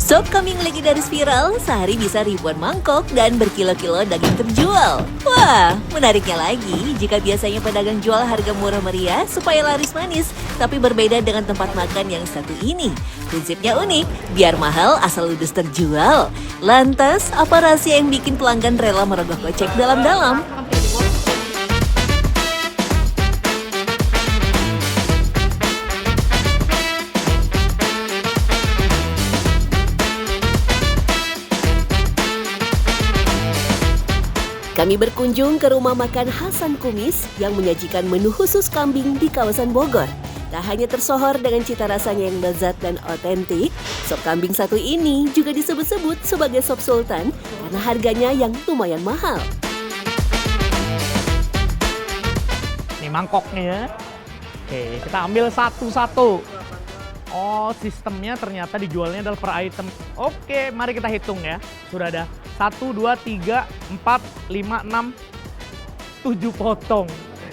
Sop kambing legendaris viral, sehari bisa ribuan mangkok dan berkilo-kilo daging terjual. Wah, menariknya lagi, jika biasanya pedagang jual harga murah meriah supaya laris manis, tapi berbeda dengan tempat makan yang satu ini. Prinsipnya unik, biar mahal asal ludes terjual. Lantas, apa rahasia yang bikin pelanggan rela merogoh kocek dalam-dalam? Kami berkunjung ke rumah makan Hasan Kumis yang menyajikan menu khusus kambing di kawasan Bogor. Tak hanya tersohor dengan cita rasanya yang lezat dan otentik, sop kambing satu ini juga disebut-sebut sebagai sop sultan karena harganya yang lumayan mahal. Ini mangkoknya ya. Oke, kita ambil satu-satu. Oh, sistemnya ternyata dijualnya adalah per item. Oke, mari kita hitung ya. Sudah ada 1, 2, 3, 4, 5, 6, 7 potong.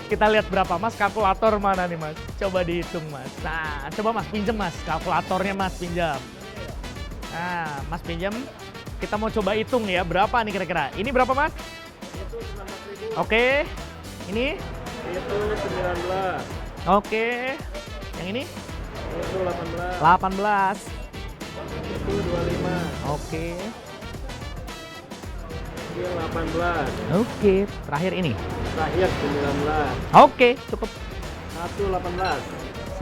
Kita lihat berapa mas, kalkulator mana nih mas? Coba dihitung mas. Nah, coba mas pinjem mas, kalkulatornya mas pinjam. Nah, mas pinjam. Kita mau coba hitung ya, berapa nih kira-kira? Ini berapa mas? Itu 19.000. Oke, ini? Itu 19. Oke, yang ini? Itu 18. 18. Itu 25. Oke. Itu 18. Oke, terakhir ini. Terakhir 19. Oke, cukup. 118.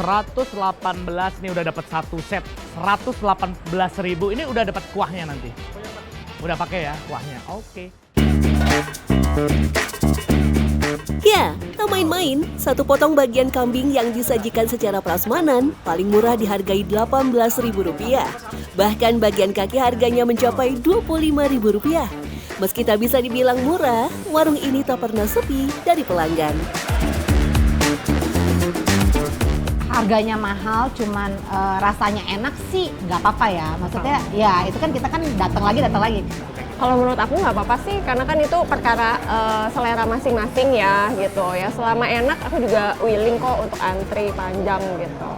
118 ini udah dapat satu set. 118.000 ini udah dapat kuahnya nanti. Udah pakai ya kuahnya. Oke. Ya, tak main-main, satu potong bagian kambing yang disajikan secara prasmanan paling murah dihargai Rp18.000. Bahkan bagian kaki harganya mencapai Rp25.000. Meski tak bisa dibilang murah, warung ini tak pernah sepi dari pelanggan. Harganya mahal, cuman rasanya enak sih nggak apa-apa ya. Maksudnya ya itu kan kita kan datang lagi. Kalau menurut aku nggak apa-apa sih, karena kan itu perkara selera masing-masing ya gitu ya. Selama enak, aku juga willing kok untuk antri panjang gitu.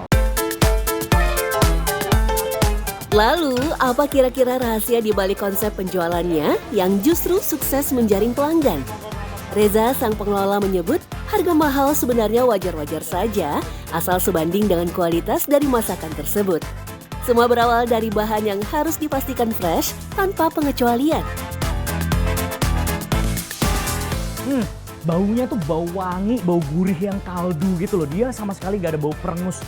Lalu, apa kira-kira rahasia di balik konsep penjualannya yang justru sukses menjaring pelanggan? Reza, sang pengelola menyebut, harga mahal sebenarnya wajar-wajar saja, asal sebanding dengan kualitas dari masakan tersebut. Semua berawal dari bahan yang harus dipastikan fresh tanpa pengecualian. Baunya tuh bau wangi, bau gurih yang kaldu gitu loh. Dia sama sekali nggak ada bau perengus.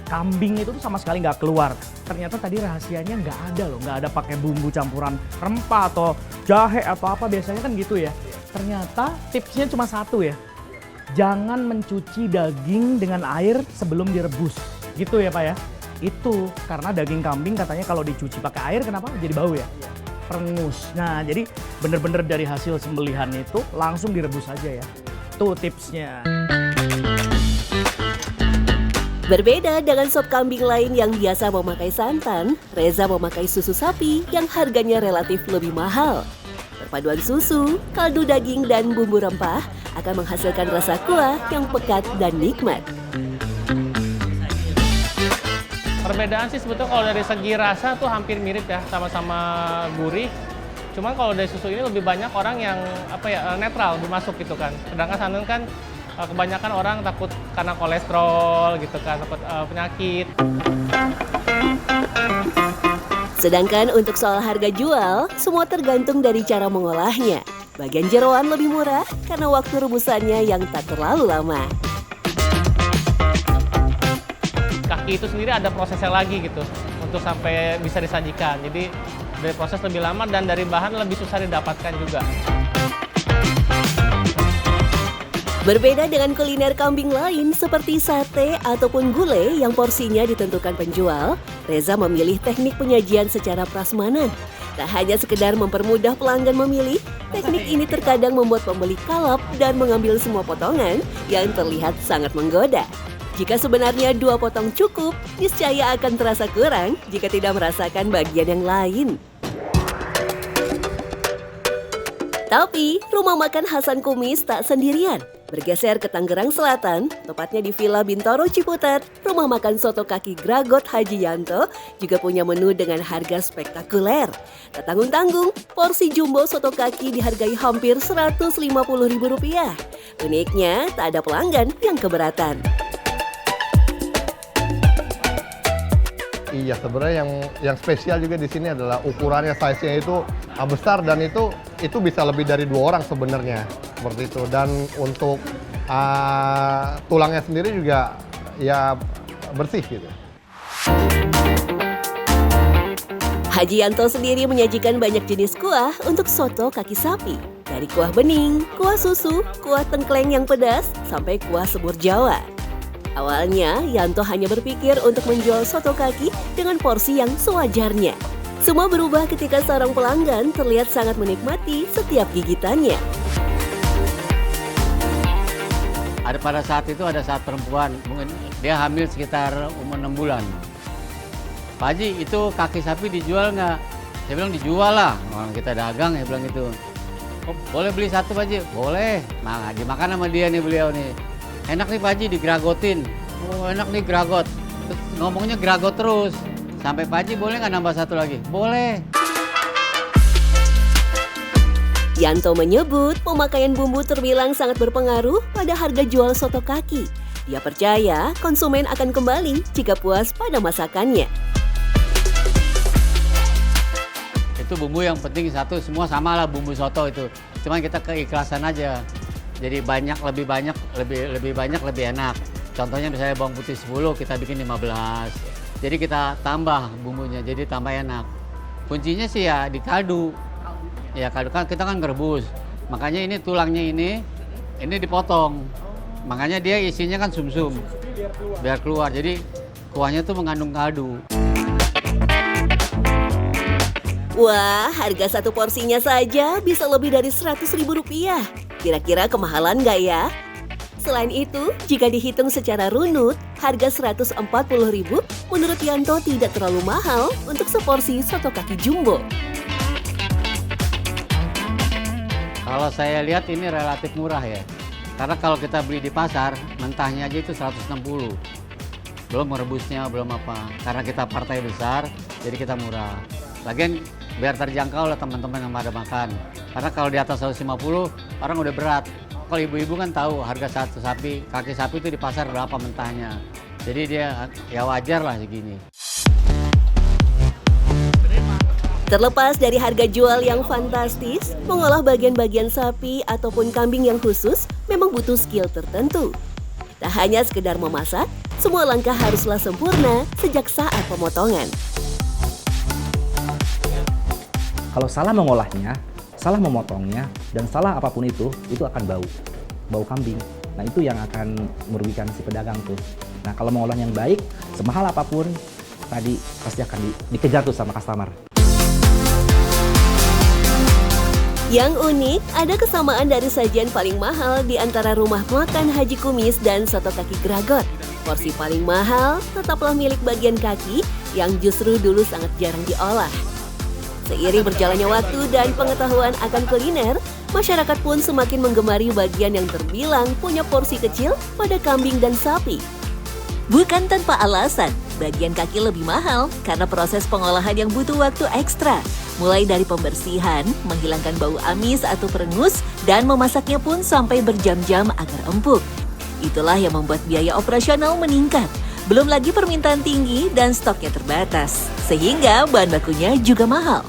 Kambing itu tuh sama sekali nggak keluar. Ternyata tadi rahasianya nggak ada loh, nggak ada pakai bumbu campuran rempah atau jahe atau apa, biasanya kan gitu ya. Ternyata tipsnya cuma satu ya, jangan mencuci daging dengan air sebelum direbus. Gitu ya Pak ya. Itu karena daging kambing katanya kalau dicuci pakai air kenapa jadi bau ya? Perengus. Nah jadi bener-bener dari hasil sembelihan itu langsung direbus aja ya. Tuh tipsnya. Berbeda dengan sop kambing lain yang biasa memakai santan, Reza memakai susu sapi yang harganya relatif lebih mahal. Perpaduan susu, kaldu daging, dan bumbu rempah akan menghasilkan rasa kuah yang pekat dan nikmat. Perbedaan sih sebetulnya kalau dari segi rasa tuh hampir mirip ya, sama-sama gurih. Cuman kalau dari susu ini lebih banyak orang yang netral bermasuk gitu kan. Sedangkan santan kan kebanyakan orang takut karena kolesterol gitu kan, takut penyakit. Sedangkan untuk soal harga jual, semua tergantung dari cara mengolahnya. Bagian jeroan lebih murah karena waktu rebusannya yang tak terlalu lama. Kaki itu sendiri ada prosesnya lagi gitu untuk sampai bisa disajikan. Jadi dari proses lebih lama dan dari bahan lebih susah didapatkan juga. Berbeda dengan kuliner kambing lain seperti sate ataupun gulai yang porsinya ditentukan penjual, Reza memilih teknik penyajian secara prasmanan. Tak hanya sekedar mempermudah pelanggan memilih, teknik ini terkadang membuat pembeli kalap dan mengambil semua potongan yang terlihat sangat menggoda. Jika sebenarnya 2 potong cukup, niscaya akan terasa kurang jika tidak merasakan bagian yang lain. Tapi, rumah makan Hasan Kumis tak sendirian. Bergeser ke Tangerang Selatan, tepatnya di Villa Bintaro Ciputat, rumah makan soto kaki Gragot Haji Yanto juga punya menu dengan harga spektakuler. Tak tanggung-tanggung, porsi jumbo soto kaki dihargai hampir Rp150.000. Uniknya, tak ada pelanggan yang keberatan. Iya, sebenarnya yang spesial juga di sini adalah ukurannya, size-nya itu besar dan itu bisa lebih dari 2 orang sebenarnya, seperti itu. Dan untuk tulangnya sendiri juga ya bersih gitu. Haji Yanto sendiri menyajikan banyak jenis kuah untuk soto kaki sapi. Dari kuah bening, kuah susu, kuah tengkleng yang pedas, sampai kuah semur Jawa. Awalnya, Yanto hanya berpikir untuk menjual soto kaki dengan porsi yang sewajarnya. Semua berubah ketika seorang pelanggan terlihat sangat menikmati setiap gigitannya. Pada saat itu ada saat perempuan, mungkin dia hamil sekitar umur 6 bulan. Pak Haji, itu kaki sapi dijual nggak? Saya bilang dijual lah, orang kita dagang ya bilang gitu. Oh, boleh beli 1 Pak Haji? Boleh. Nah, dimakan sama dia nih beliau nih. Enak nih Pak Haji digragotin. Oh enak nih gragot. Terus ngomongnya gragot terus. Sampai Pak Haji boleh nggak nambah 1 lagi? Boleh. Yanto menyebut pemakaian bumbu terbilang sangat berpengaruh pada harga jual soto kaki. Dia percaya konsumen akan kembali jika puas pada masakannya. Itu bumbu yang penting satu, semua sama lah bumbu soto itu. Cuman kita keikhlasan aja. Jadi lebih banyak, lebih enak. Contohnya misalnya bawang putih 10, kita bikin 15. Jadi kita tambah bumbunya, jadi tambah enak. Kuncinya sih ya di kaldu. Ya kaldu kan kita kan ngerebus. Makanya ini tulangnya ini dipotong. Makanya dia isinya kan sumsum. Biar keluar. Jadi kuahnya tuh mengandung kaldu. Wah, harga 1 porsinya saja bisa lebih dari Rp100.000. Kira-kira kemahalan nggak ya? Selain itu, jika dihitung secara runut, harga Rp140.000 menurut Yanto tidak terlalu mahal untuk seporsi soto kaki jumbo. Kalau saya lihat ini relatif murah ya. Karena kalau kita beli di pasar, mentahnya aja itu 160. Belum merebusnya, belum apa. Karena kita partai besar, jadi kita murah. Lagian biar terjangkau lah teman-teman yang pada makan. Karena kalau di atas 150, orang udah berat. Kalau ibu-ibu kan tahu harga satu kaki sapi itu di pasar berapa mentahnya. Jadi dia ya wajar lah segini. Terlepas dari harga jual yang fantastis, mengolah bagian-bagian sapi ataupun kambing yang khusus memang butuh skill tertentu. Tak hanya sekedar memasak, semua langkah haruslah sempurna sejak saat pemotongan. Kalau salah mengolahnya, salah memotongnya, dan salah apapun itu akan bau kambing. Nah itu yang akan merugikan si pedagang tuh. Nah kalau mengolah yang baik, semahal apapun, tadi pasti akan dikejar tuh sama customer. Yang unik, ada kesamaan dari sajian paling mahal di antara rumah makan Haji Kumis dan soto kaki Gragot. Porsi paling mahal tetaplah milik bagian kaki yang justru dulu sangat jarang diolah. Seiring berjalannya waktu dan pengetahuan akan kuliner, masyarakat pun semakin menggemari bagian yang terbilang punya porsi kecil pada kambing dan sapi. Bukan tanpa alasan, bagian kaki lebih mahal karena proses pengolahan yang butuh waktu ekstra. Mulai dari pembersihan, menghilangkan bau amis atau perengus, dan memasaknya pun sampai berjam-jam agar empuk. Itulah yang membuat biaya operasional meningkat. Belum lagi permintaan tinggi dan stoknya terbatas, sehingga bahan bakunya juga mahal.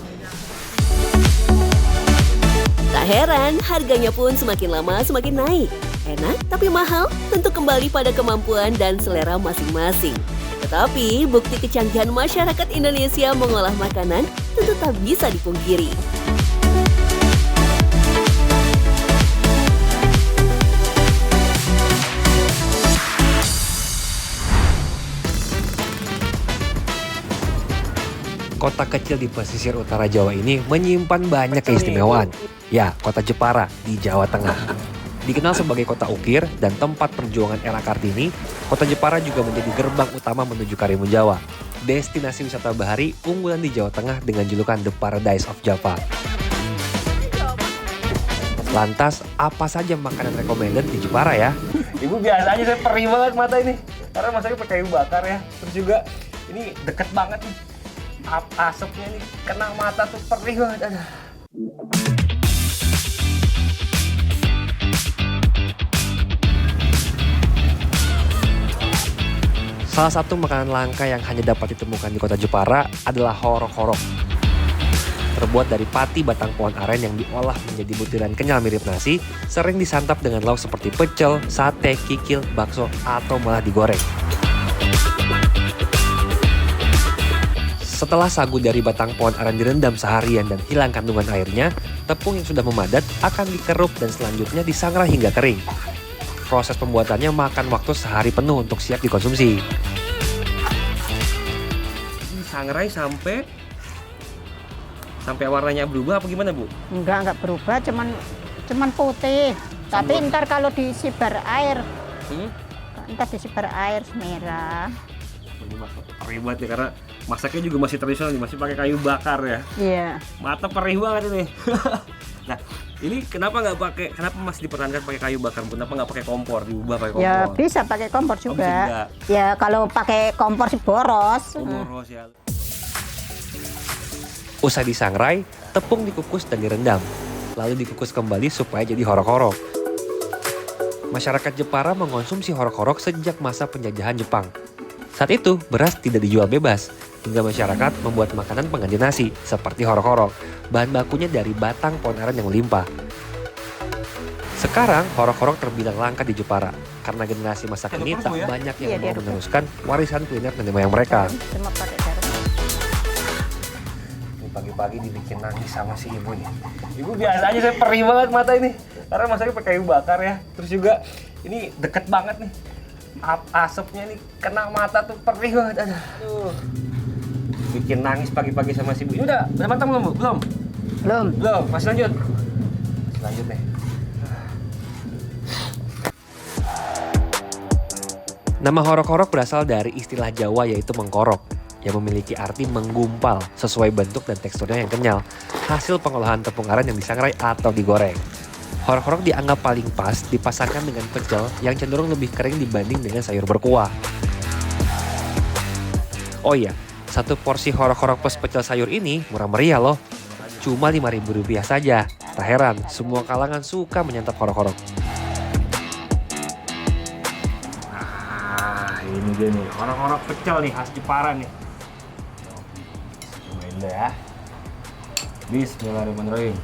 Tak heran, harganya pun semakin lama semakin naik. Enak tapi mahal, tentu kembali pada kemampuan dan selera masing-masing. Tetapi, bukti kecanggihan masyarakat Indonesia mengolah makanan tentu tak bisa dipungkiri. Kota kecil di pesisir utara Jawa ini menyimpan banyak keistimewaan. Ya, kota Jepara di Jawa Tengah. Dikenal sebagai kota ukir dan tempat perjuangan era Kartini, kota Jepara juga menjadi gerbang utama menuju Karimun Jawa. Destinasi wisata bahari unggulan di Jawa Tengah dengan julukan The Paradise of Java. Lantas, apa saja makanan recommended di Jepara ya? Ibu biasa aja, saya perih banget mata ini. Karena masaknya pakai kayu bakar ya. Terus juga ini deket banget nih. Asapnya nih kena mata tuh perih banget. Aduh. Salah satu makanan langka yang hanya dapat ditemukan di kota Jepara adalah horok-horok. Terbuat dari pati batang pohon aren yang diolah menjadi butiran kenyal mirip nasi, sering disantap dengan lauk seperti pecel, sate, kikil, bakso, atau malah digoreng. Setelah sagu dari batang pohon aren direndam seharian dan hilang kandungan airnya, tepung yang sudah memadat akan dikeruk dan selanjutnya disangrai hingga kering. Proses pembuatannya makan waktu sehari penuh untuk siap dikonsumsi. Disangrai sampai warnanya berubah apa gimana, Bu? Enggak berubah, cuman putih. Tapi ntar kalau disibar air, ntar disibar air merah. Ini masak perih banget ya, karena masaknya juga masih tradisional nih, masih pakai kayu bakar ya. Iya. Mata perih banget ini. Nah, ini kenapa masih dipertahankan pakai kayu bakar, Bu? Kenapa nggak pakai kompor, diubah pakai kompor? Ya bisa pakai kompor juga. Ya kalau pakai kompor sih boros. Boros ya. Usai disangrai, tepung dikukus dan direndam. Lalu dikukus kembali supaya jadi horok-horok. Masyarakat Jepara mengonsumsi horok-horok sejak masa penjajahan Jepang. Saat itu, beras tidak dijual bebas, hingga masyarakat membuat makanan pengganti nasi, seperti horok-horok. Bahan bakunya dari batang pohon aren yang melimpah. Sekarang, horok-horok terbilang langka di Jepara, karena generasi masa kini tak banyak yang mau meneruskan warisan kuliner nenek moyang mereka. Pagi-pagi dibikin nangis sama si ibu nih. Ibu biasa aja, saya perih banget mata ini. Karena masaknya pakai kayu bakar ya. Terus juga ini deket banget nih. Asapnya nih kena mata tuh perih banget. Aduh. Bikin nangis pagi-pagi sama si ibu. Ini udah matang belum, Bu? Belum. Masih lanjut. Lanjut nih. Nama horok-horok berasal dari istilah Jawa yaitu mengkorok, yang memiliki arti menggumpal sesuai bentuk dan teksturnya yang kenyal, hasil pengolahan tepung aren yang disangrai atau digoreng. Horok-horok dianggap paling pas dipasangkan dengan pecel yang cenderung lebih kering dibanding dengan sayur berkuah. Oh iya, satu porsi horok-horok plus pecel sayur ini murah meriah loh. Cuma Rp5.000 saja. Tak heran, semua kalangan suka menyantap horok-horok. Nah, ini dia nih, horok-horok pecel nih, khas Jepara nih. Cobain deh ya. Bismillahirrahmanirrahim.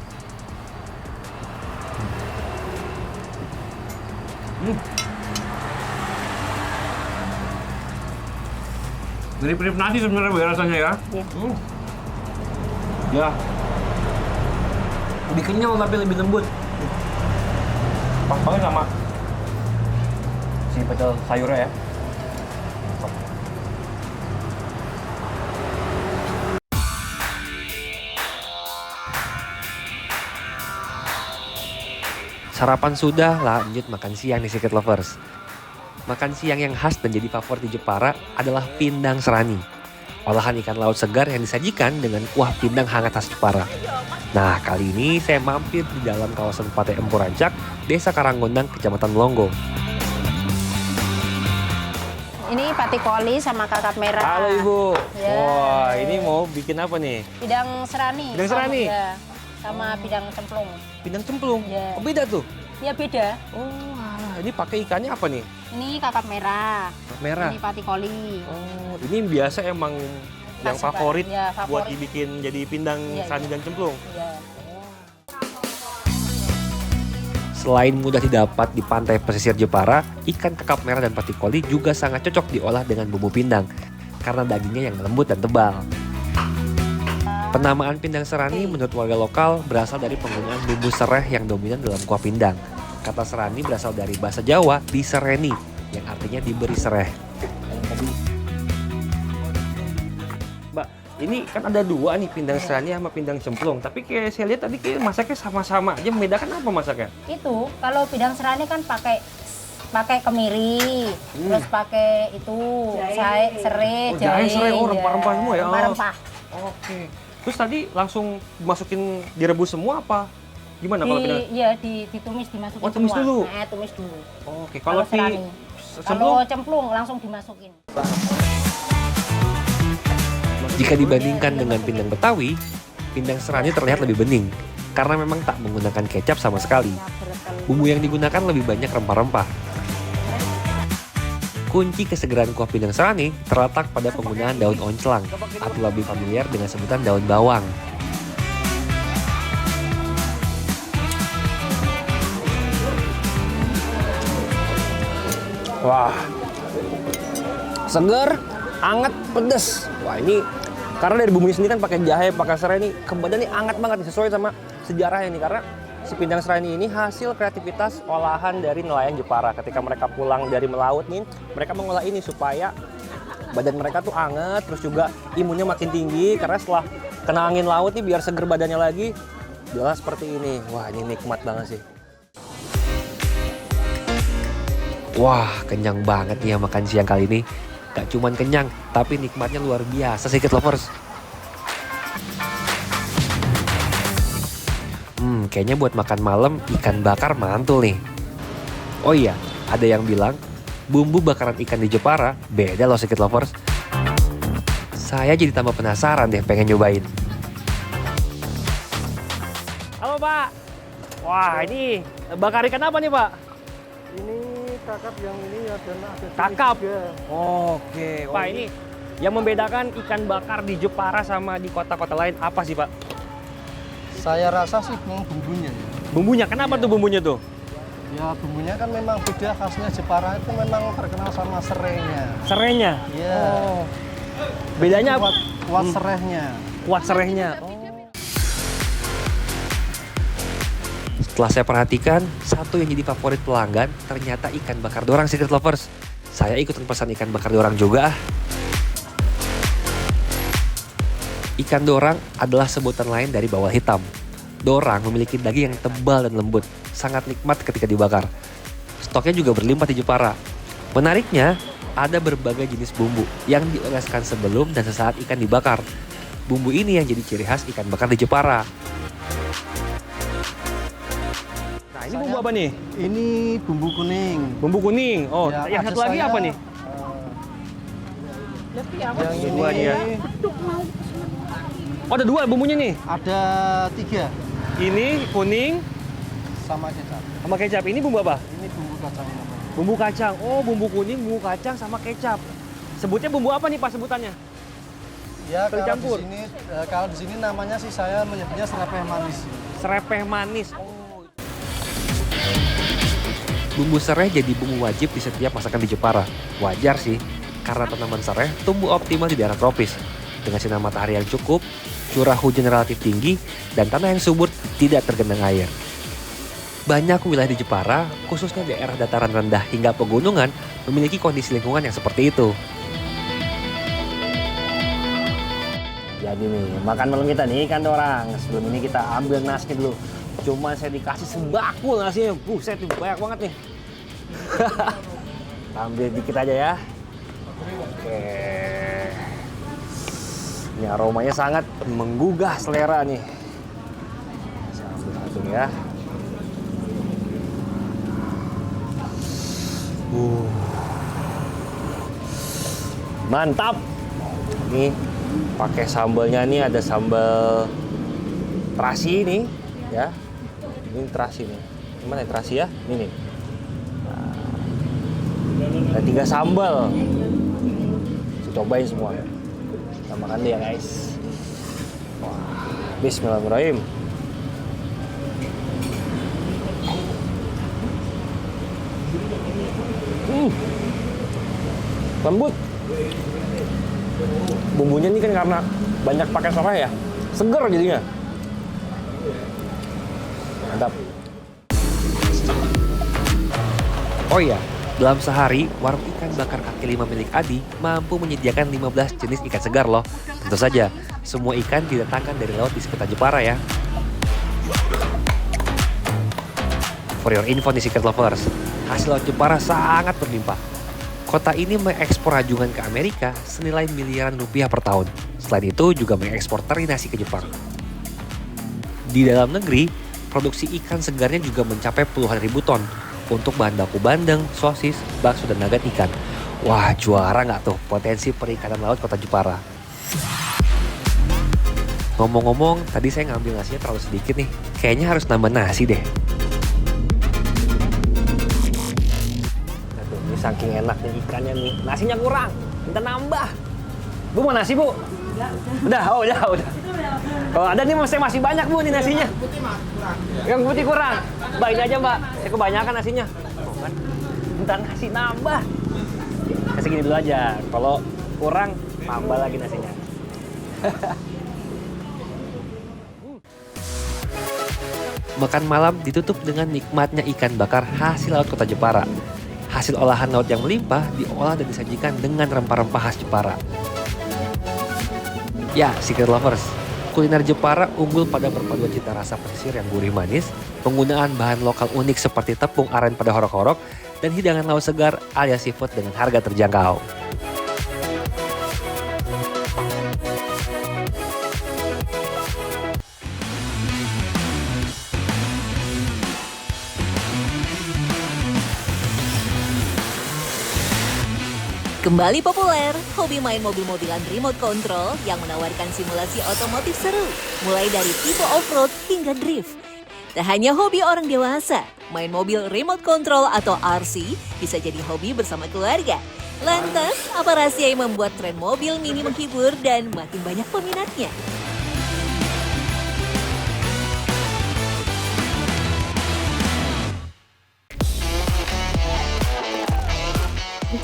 Mirip-mirip nasi sebenarnya, Bu, ya, rasanya ya. Iya. Ya. Lebih kenyal tapi lebih lembut. Pas banget sama si pecel sayurnya ya. Sarapan sudah, lanjut makan siang nih Secret Lovers. Makan siang yang khas dan jadi favorit di Jepara adalah pindang serani. Olahan ikan laut segar yang disajikan dengan kuah pindang hangat khas Jepara. Nah, kali ini saya mampir di dalam kawasan Pate Empu Rancak, Desa Karanggondang, Kecamatan Melongo. Ini pati koli sama kakap merah. Halo Ibu. Ya. Wah, ini mau bikin apa nih? Pindang serani. Pindang serani? Ya, sama pindang cemplung. Pindang cemplung? Ya. Oh, beda tuh? Ya beda. Oh, alah. Ini pakai ikannya apa nih? Ini kakap merah. Kakap merah? Ini pati koli. Oh, ini biasa emang yang favorit, ya, buat dibikin jadi pindang serani dan cemplung? Ya. Selain mudah didapat di pantai pesisir Jepara, ikan kakap merah dan pati koli juga sangat cocok diolah dengan bumbu pindang karena dagingnya yang lembut dan tebal. Penamaan pindang serani menurut warga lokal berasal dari penggunaan bumbu sereh yang dominan dalam kuah pindang. Kata serani berasal dari bahasa Jawa disereni, yang artinya diberi sereh. Mbak, ini kan ada dua nih, pindang serani sama pindang cemplung. Tapi kayak saya lihat tadi kayak masaknya sama-sama aja. Membedakan apa masaknya? Itu kalau pindang serani kan pakai kemiri, terus pakai itu serai, jahe, rempah-rempah semua ya. Rempah-rempah. Oke. Terus tadi langsung masukin direbus semua apa Gimana kalau pindang? Iya, ditumis, dimasukin Oh, tumis semua. dulu? Tumis dulu. Oke, kalau serani. Kalau cemplung langsung dimasukin. Jika dibandingkan dengan pindang Betawi, pindang serani terlihat lebih bening karena memang tak menggunakan kecap sama sekali. Bumbu yang digunakan lebih banyak rempah-rempah. Kunci kesegeran kuah pindang serani terletak pada penggunaan daun oncelang atau lebih familiar dengan sebutan daun bawang. Wah, seger, anget, pedes. Wah ini karena dari bumbunya sendiri kan pakai jahe, pakai serai ini ke badan ini anget banget nih, sesuai sama sejarahnya nih karena si pindang serani ini hasil kreativitas olahan dari nelayan Jepara. Ketika mereka pulang dari melaut nih, mereka mengolah ini supaya badan mereka tuh anget, terus juga imunnya makin tinggi karena setelah kena angin laut nih biar seger badannya lagi. Jelas seperti ini. Wah ini nikmat banget sih. Wah, kenyang banget nih ya makan siang kali ini. Gak cuman kenyang, tapi nikmatnya luar biasa Secret Lovers. Kayaknya buat makan malam ikan bakar mantul nih. Oh iya, ada yang bilang bumbu bakaran ikan di Jepara beda loh Secret Lovers. Saya jadi tambah penasaran deh pengen nyobain. Halo Pak. Wah ini bakar ikan apa nih Pak? Ini kakap yang ini ya dan ada Kakap. juga. Oke. Pak ini yang membedakan ikan bakar di Jepara sama di kota-kota lain apa sih Pak? Saya rasa sih bumbunya. Bumbunya, kenapa tuh bumbunya tuh? Ya bumbunya kan memang beda, khasnya Jepara itu memang terkenal sama serainya. Serainya? Iya. Oh. Bedanya apa? Kuat serainya. Kuat serainya. Setelah saya perhatikan, satu yang jadi favorit pelanggan ternyata ikan bakar dorang Secret Lovers. Saya ikutan pesan ikan bakar dorang juga. Ikan dorang adalah sebutan lain dari bawal hitam. Dorang memiliki daging yang tebal dan lembut, sangat nikmat ketika dibakar. Stoknya juga berlimpah di Jepara. Menariknya, ada berbagai jenis bumbu yang dioleskan sebelum dan sesaat ikan dibakar. Bumbu ini yang jadi ciri khas ikan bakar di Jepara. Nah ini bumbu apa nih? Ini bumbu kuning. Bumbu kuning. Oh, Ya, yang satu lagi apa nih? Yang ini Dua nih ya. Oh ada dua bumbunya nih? ada 3 Ini kuning sama kecap. sama kecap. Ini bumbu apa? Ini bumbu kacang namanya. Bumbu kacang. Oh bumbu kuning, bumbu kacang sama kecap. Sebutnya bumbu apa nih Pak sebutannya? Ya Campur. kalau di sini namanya sih saya menyebutnya serepeh manis. Serepeh manis. Oh. Bumbu serai jadi bumbu wajib di setiap masakan di Jepara. Wajar sih, karena tanaman serai tumbuh optimal di daerah tropis. Dengan sinar matahari yang cukup, curah hujan relatif tinggi, dan tanah yang subur tidak tergenang air. Banyak wilayah di Jepara, khususnya daerah dataran rendah hingga pegunungan, memiliki kondisi lingkungan yang seperti itu. Jadi nih, makan malam kita nih ikan dorang. Sebelum ini kita ambil nasinya dulu. Cuma saya dikasih sembako nasinya. Buset, banyak banget nih. Ambil dikit aja ya. Oke. Ini aromanya sangat menggugah selera nih. Saya ambil langsung ya. Mantap. Ini pakai sambalnya nih, ada sambal terasi nih ya. Ini terasi nih. Gimana ya terasi ya? Ini nih. Nah, ada 3 sambal. Saya cobain semua. Kita makan deh ya guys. Wah, bismillahirrahmanirrahim. Lembut. Bumbunya ini kan karena banyak pakai serai ya, seger jadinya. Mantap. Oh iya, dalam sehari, warung ikan bakar kaki 5 milik Adi mampu menyediakan 15 jenis ikan segar loh. Tentu saja, semua ikan didatangkan dari laut di sekitar Jepara ya. For your info nih Secret Lovers, hasil laut Jepara sangat berlimpah. Kota ini mengekspor rajungan ke Amerika senilai miliaran rupiah per tahun. Selain itu juga mengekspor teri nasi ke Jepang. Di dalam negeri, produksi ikan segarnya juga mencapai puluhan ribu ton untuk bahan baku bandeng, sosis, bakso, dan nugget ikan. Wah, juara nggak tuh potensi perikanan laut Kota Jepara? Ngomong-ngomong, tadi saya ngambil nasinya terlalu sedikit nih. Kayaknya harus nambah nasi deh. Aduh, ini saking enaknya ikannya nih. Nasinya kurang, minta nambah. Bu, mau nasi, Bu? Udah. Oh, ada nih, masih banyak, Bu, nih nasinya. Yang putih kurang. Mbak, ini aja, Mbak. Saya kebanyakan nasinya. Oh, kan? Minta nasi nambah. Kasih gini dulu aja. Kalau kurang, tambah lagi nasinya. Makan malam ditutup dengan nikmatnya ikan bakar hasil laut Kota Jepara. Hasil olahan laut yang melimpah diolah dan disajikan dengan rempah-rempah khas Jepara. Ya, Secret Lovers, kuliner Jepara unggul pada perpaduan cita rasa pesisir yang gurih manis, penggunaan bahan lokal unik seperti tepung aren pada horok-horok, dan hidangan laut segar alias seafood dengan harga terjangkau. Kembali populer, hobi main mobil-mobilan remote control yang menawarkan simulasi otomotif seru, mulai dari tipe off-road hingga drift. Tak hanya hobi orang dewasa, main mobil remote control atau RC bisa jadi hobi bersama keluarga. Lantas, apa rahasia yang membuat tren mobil mini menghibur dan makin banyak peminatnya?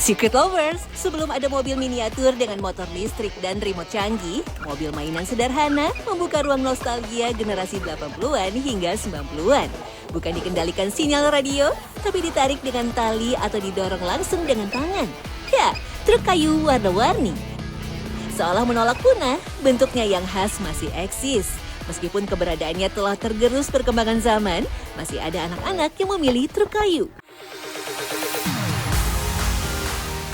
Secret Lovers, sebelum ada mobil miniatur dengan motor listrik dan remote canggih, mobil mainan sederhana membuka ruang nostalgia generasi 80-an hingga 90-an. Bukan dikendalikan sinyal radio, tapi ditarik dengan tali atau didorong langsung dengan tangan. Ya, truk kayu warna-warni. Seolah menolak punah, bentuknya yang khas masih eksis. Meskipun keberadaannya telah tergerus perkembangan zaman, masih ada anak-anak yang memilih truk kayu.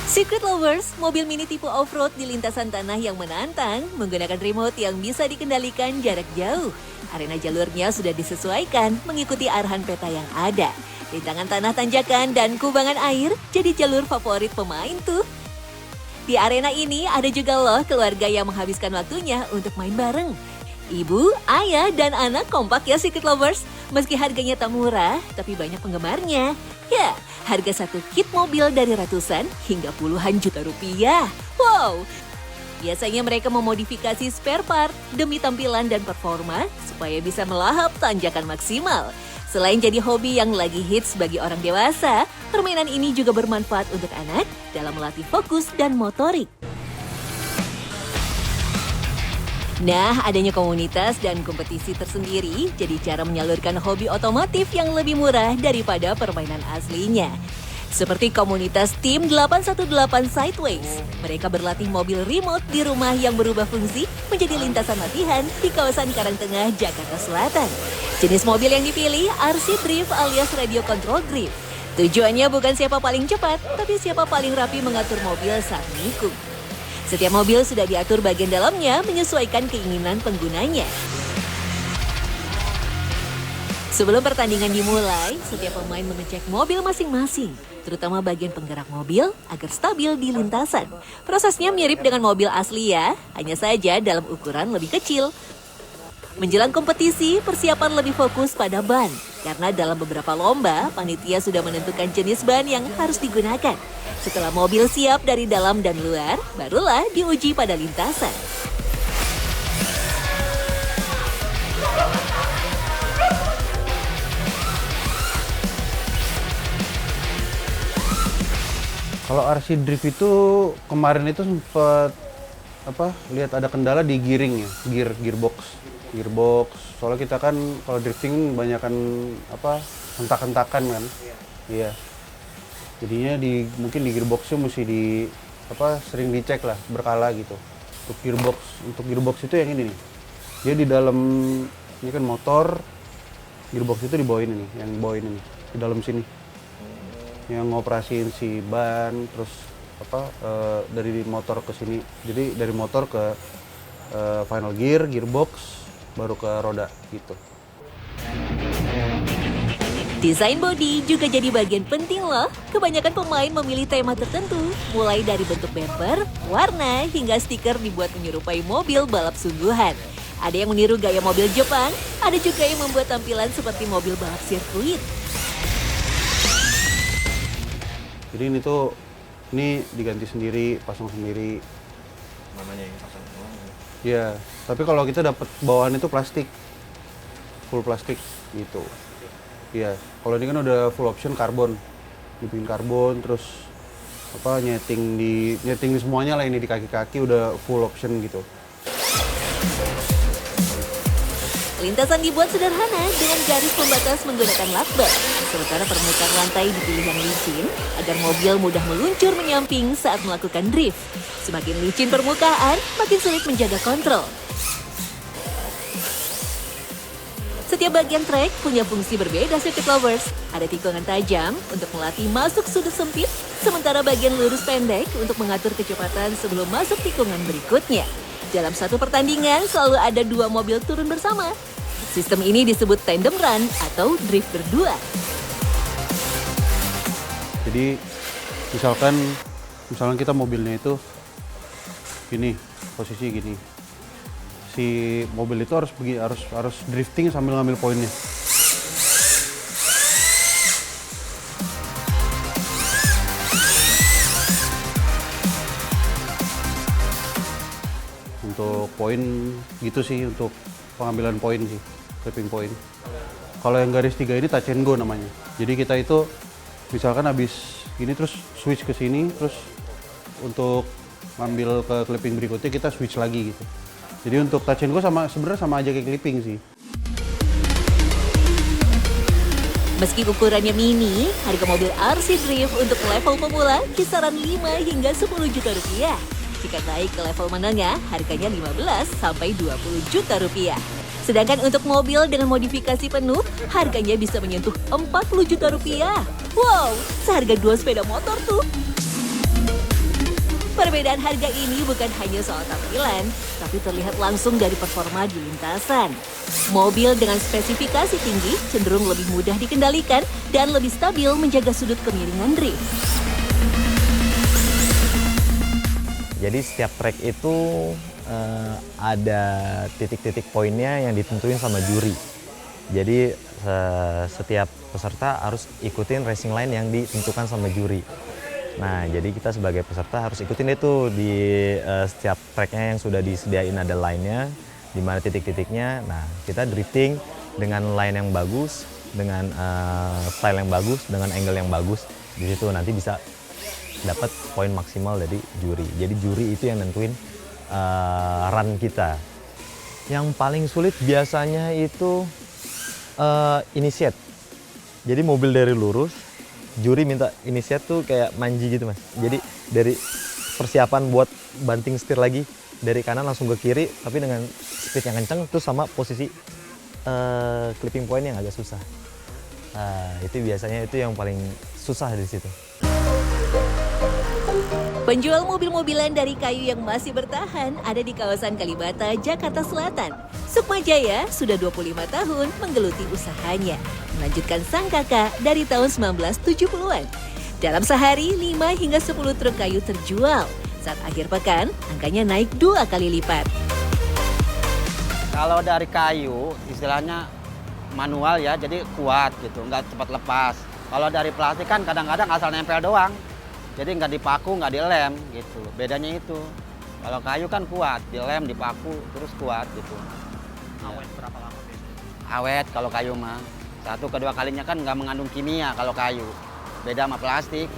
Secret Lovers, mobil mini tipe off-road di lintasan tanah yang menantang, menggunakan remote yang bisa dikendalikan jarak jauh. Arena jalurnya sudah disesuaikan mengikuti arahan peta yang ada. Rintangan tanah tanjakan dan kubangan air jadi jalur favorit pemain tuh. Di arena ini ada juga loh keluarga yang menghabiskan waktunya untuk main bareng. Ibu, ayah, dan anak kompak ya Secret Lovers. Meski harganya tak murah, tapi banyak penggemarnya. Ya, harga satu kit mobil dari ratusan hingga puluhan juta rupiah. Wow! Biasanya mereka memodifikasi spare part demi tampilan dan performa supaya bisa melahap tanjakan maksimal. Selain jadi hobi yang lagi hits bagi orang dewasa, permainan ini juga bermanfaat untuk anak dalam melatih fokus dan motorik. Nah, adanya komunitas dan kompetisi tersendiri jadi cara menyalurkan hobi otomotif yang lebih murah daripada permainan aslinya. Seperti komunitas tim 818 Sideways. Mereka berlatih mobil remote di rumah yang berubah fungsi menjadi lintasan latihan di kawasan Karangtengah, Jakarta Selatan. Jenis mobil yang dipilih RC Drift alias Radio Control Drift. Tujuannya bukan siapa paling cepat, tapi siapa paling rapi mengatur mobil saat menikung. Setiap mobil sudah diatur bagian dalamnya menyesuaikan keinginan penggunanya. Sebelum pertandingan dimulai, setiap pemain mengecek mobil masing-masing, terutama bagian penggerak mobil agar stabil di lintasan. Prosesnya mirip dengan mobil asli ya, hanya saja dalam ukuran lebih kecil. Menjelang kompetisi, persiapan lebih fokus pada ban, karena dalam beberapa lomba, panitia sudah menentukan jenis ban yang harus digunakan. Setelah mobil siap dari dalam dan luar, barulah diuji pada lintasan. Kalau RC Drift itu kemarin itu sempat lihat ada kendala di gearing ya, gearbox. Soalnya kita kan kalau drifting banyakan hentak-hentakan kan. Iya. Jadinya mungkin di gearboxnya mesti sering dicek lah berkala gitu. Untuk gearbox itu yang ini nih. Dia di dalam ini kan motor, gearbox itu di bawah ini nih, yang bawah ini nih, di dalam sini. Yang ngoperasiin si ban, terus dari motor ke sini. Jadi dari motor ke final gear, gearbox, baru ke roda gitu. Desain bodi juga jadi bagian penting loh. Kebanyakan pemain memilih tema tertentu, mulai dari bentuk bumper, warna, hingga stiker dibuat menyerupai mobil balap sungguhan. Ada yang meniru gaya mobil Jepang, ada juga yang membuat tampilan seperti mobil balap sirkuit. Jadi ini diganti sendiri, pasang sendiri. Namanya yang pasang semua. Ya, tapi kalau kita dapat bawaan itu plastik, full plastik gitu. Iya, kalau ini kan udah full option karbon, dibikin karbon, terus nyeting di semuanya lah, ini di kaki-kaki udah full option gitu. Lintasan dibuat sederhana dengan garis pembatas menggunakan lakban. Sementara permukaan lantai dipilih yang licin agar mobil mudah meluncur menyamping saat melakukan drift. Semakin licin permukaan, makin sulit menjaga kontrol. Setiap bagian trek punya fungsi berbeda circuit lovers. Ada tikungan tajam untuk melatih masuk sudut sempit, sementara bagian lurus pendek untuk mengatur kecepatan sebelum masuk tikungan berikutnya. Dalam satu pertandingan selalu ada 2 mobil turun bersama. Sistem ini disebut tandem run atau drift berdua. Jadi misalkan kita mobilnya itu gini, posisi gini. Si mobil itu harus drifting sambil ngambil poinnya. Untuk poin gitu sih, untuk pengambilan poin sih, clipping poin. Kalau yang garis 3 ini touch and go namanya. Jadi kita itu misalkan habis gini terus switch ke sini, terus untuk ngambil ke clipping berikutnya kita switch lagi gitu. Jadi untuk touch and go sebenarnya sama aja kayak clipping sih. Meski ukurannya mini, harga mobil RC Drift untuk level pemula kisaran 5 hingga 10 juta rupiah. Jika naik ke level menengah, harganya 15 sampai 20 juta rupiah. Sedangkan untuk mobil dengan modifikasi penuh, harganya bisa menyentuh 40 juta rupiah. Wow, seharga 2 sepeda motor tuh. Perbedaan harga ini bukan hanya soal tampilan, tapi terlihat langsung dari performa di lintasan. Mobil dengan spesifikasi tinggi cenderung lebih mudah dikendalikan dan lebih stabil menjaga sudut kemiringan drift. Jadi setiap track itu ada titik-titik poinnya yang ditentuin sama juri. Jadi setiap peserta harus ikutin racing line yang ditentukan sama juri. Nah, jadi kita sebagai peserta harus ikutin itu di setiap tracknya yang sudah disediain ada line-nya, di mana titik-titiknya. Nah, kita drifting dengan line yang bagus, dengan style yang bagus, dengan angle yang bagus. Di situ nanti bisa dapat poin maksimal dari juri. Jadi juri itu yang nentuin run kita. Yang paling sulit biasanya itu initiate. Jadi mobil dari lurus, juri minta initiate tuh kayak manji gitu mas. Jadi dari persiapan buat banting setir lagi dari kanan langsung ke kiri, tapi dengan speed yang kencang terus sama posisi clipping point yang agak susah. Itu biasanya itu yang paling susah di situ. Penjual mobil-mobilan dari kayu yang masih bertahan ada di kawasan Kalibata, Jakarta Selatan. Sukmajaya sudah 25 tahun menggeluti usahanya, melanjutkan sang kakak dari tahun 1970-an. Dalam sehari, 5 hingga 10 truk kayu terjual. Saat akhir pekan, angkanya naik 2 kali lipat. Kalau dari kayu, istilahnya manual ya, jadi kuat gitu, nggak cepat lepas. Kalau dari plastik kan kadang-kadang asal nempel doang. Jadi nggak dipaku, nggak dilem gitu. Bedanya itu. Kalau kayu kan kuat, dilem, dipaku, terus kuat gitu. Awet berapa lama biasanya? Awet kalau kayu mah. 1 ke 2 kalinya kan nggak mengandung kimia kalau kayu. Beda sama plastik.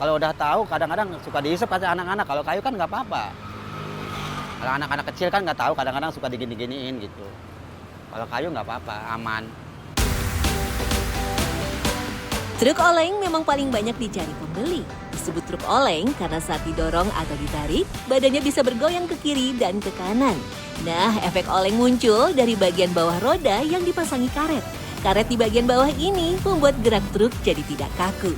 Kalau udah tahu kadang-kadang suka dihisap kata anak-anak. Kalau kayu kan nggak apa-apa. Kalau anak-anak kecil kan nggak tahu, kadang-kadang suka digini-giniin gitu. Kalau kayu nggak apa-apa, aman. Truk oleng memang paling banyak dicari pembeli. Disebut truk oleng karena saat didorong atau ditarik, badannya bisa bergoyang ke kiri dan ke kanan. Nah, efek oleng muncul dari bagian bawah roda yang dipasangi karet. Karet di bagian bawah ini membuat gerak truk jadi tidak kaku.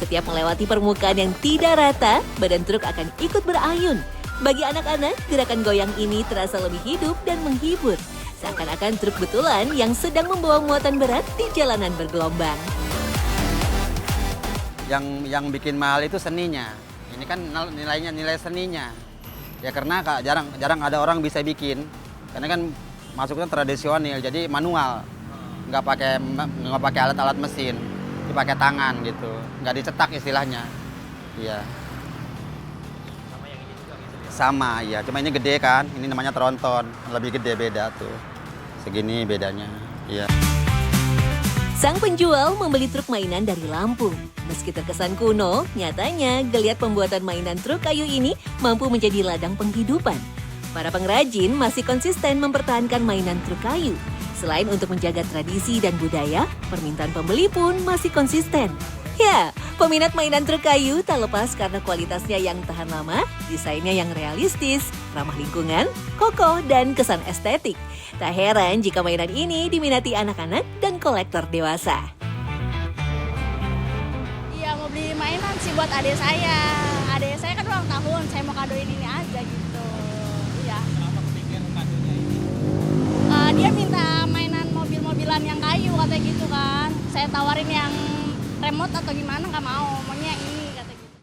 Setiap melewati permukaan yang tidak rata, badan truk akan ikut berayun. Bagi anak-anak, gerakan goyang ini terasa lebih hidup dan menghibur. Seakan-akan truk betulan yang sedang membawa muatan berat di jalanan bergelombang. Yang bikin mahal itu seninya. Ini kan nilai seninya. Ya karena jarang ada orang bisa bikin. Karena kan masuknya tradisional, jadi manual. Nggak pakai alat-alat mesin, dipakai tangan gitu. Nggak dicetak istilahnya. Iya. Sama, ya. Cuma ini gede kan. Ini namanya tronton. Lebih gede beda tuh. Segini bedanya. Iya. Sang penjual membeli truk mainan dari Lampung. Meski terkesan kuno, nyatanya geliat pembuatan mainan truk kayu ini mampu menjadi ladang penghidupan. Para pengrajin masih konsisten mempertahankan mainan truk kayu. Selain untuk menjaga tradisi dan budaya, permintaan pembeli pun masih konsisten. Ya, peminat mainan truk kayu tak lepas karena kualitasnya yang tahan lama, desainnya yang realistis, ramah lingkungan, kokoh, dan kesan estetik. Tak heran jika mainan ini diminati anak-anak dan kolektor dewasa. Iya, mau beli mainan sih buat adik saya. Adik saya kan ulang tahun, saya mau kadoin ini aja gitu. Iya. Kenapa kepikir kadonya ini? Dia minta mainan mobil-mobilan yang kayu katanya gitu kan. Saya tawarin yang remote atau gimana, nggak mau, maunya ini kata gitu.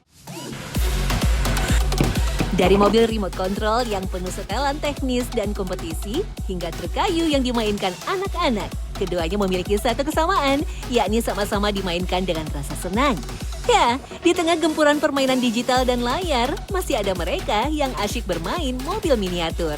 Dari mobil remote control yang penuh setelan teknis dan kompetisi, hingga truk kayu yang dimainkan anak-anak, keduanya memiliki satu kesamaan, yakni sama-sama dimainkan dengan rasa senang. Ya, di tengah gempuran permainan digital dan layar, masih ada mereka yang asyik bermain mobil miniatur.